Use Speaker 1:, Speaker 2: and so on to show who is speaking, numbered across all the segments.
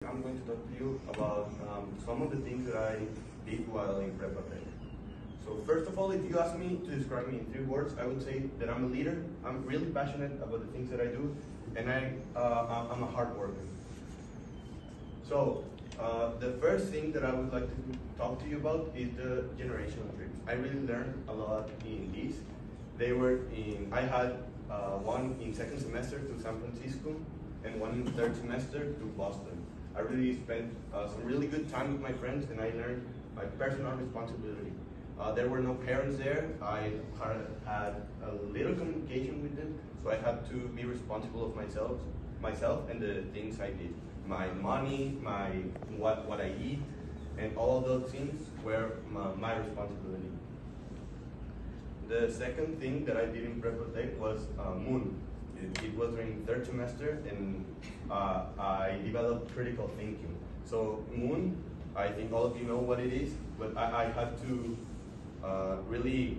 Speaker 1: I'm going to talk to you about some of the things that I did while in Prepa Tech. So first of all, if you ask me to describe me in 3 words, I would say that I'm a leader. I'm really passionate about the things that I do, and I'm a hard worker. So the first thing that I would like to talk to you about is the generational trips. I really learned a lot in these. I had one in second semester to San Francisco and one in third semester to Boston. I really spent some really good time with my friends, and I learned my personal responsibility. There were no parents there. I had a little communication with them, so I had to be responsible of myself and the things I did. My money, what I eat, and all of those things were my responsibility. The second thing that I did in Prepa Tech was Moon. It was during third semester, and I developed critical thinking. So Moon, I think all of you know what it is, but I had to really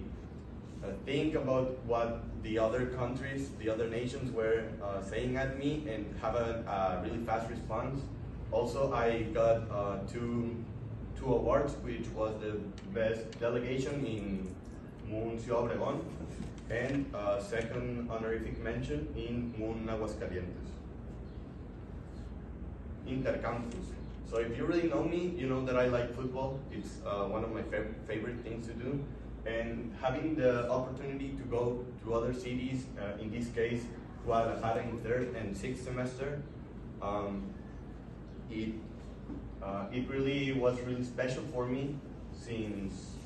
Speaker 1: think about what the other countries, the other nations were saying at me, and have a really fast response. Also, I got two awards, which was the best delegation in Moon Ciudad Obregón, and second honorific mention in Moon Aguascalientes. Intercampus. So if you really know me, you know that I like football. It's one of my favorite things to do. And having the opportunity to go to other cities, in this case, Guadalajara in third and sixth semester, it really was really special for me, since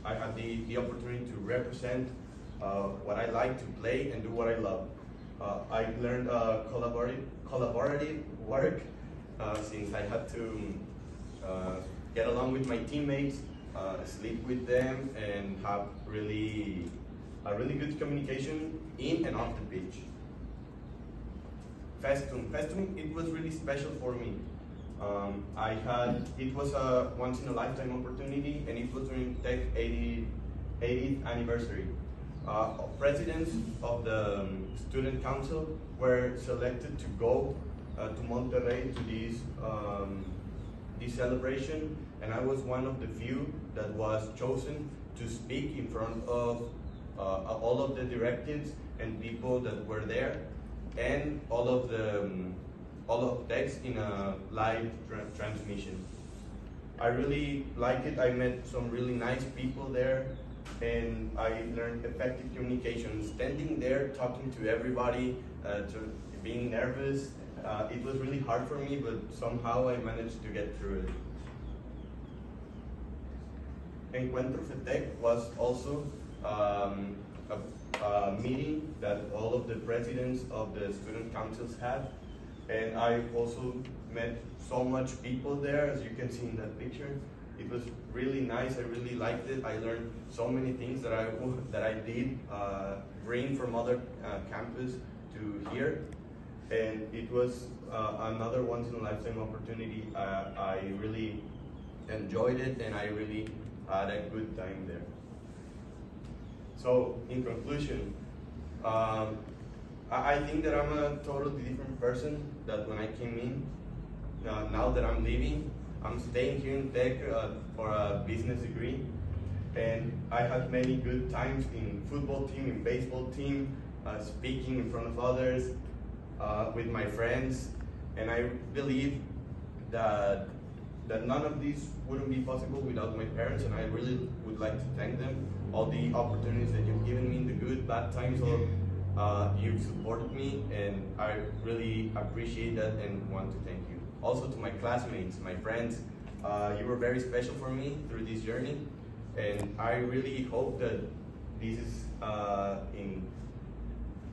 Speaker 1: I had the opportunity to represent what I like to play and do what I love. I learned collaborative work, since I had to get along with my teammates, sleep with them, and have a really good communication in and off the pitch. Festum, it was really special for me. It was a once in a lifetime opportunity, and it was during Tech 80th anniversary. Presidents of the student council were selected to go to Monterrey to this celebration, and I was one of the few that was chosen to speak in front of all of the directives and people that were there, and all of text in a live transmission. I really liked it. I met some really nice people there, and I learned effective communication. Standing there, talking to everybody, being nervous, it was really hard for me, but somehow I managed to get through it. Encuentro FETEC was also a meeting that all of the presidents of the student councils had, and I also met so much people there, as you can see in that picture. It was really nice. I really liked it. I learned so many things that I did bring from other campus to here, and it was another once in a lifetime opportunity. I really enjoyed it, and I really had a good time there. So in conclusion, I think that I'm a totally different person than when I came in. Now that I'm leaving, I'm staying here in Tech for a business degree, and I had many good times in football team, in baseball team, speaking in front of others, with my friends, and I believe that none of this wouldn't be possible without my parents, and I really would like to thank them. All the opportunities that you've given me in the good, bad times, you've supported me, and I really appreciate that and want to thank you. Also to my classmates, my friends, you were very special for me through this journey, and I really hope that this is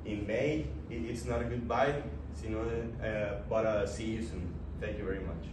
Speaker 1: in May. It's not a goodbye, but see you soon. Thank you very much.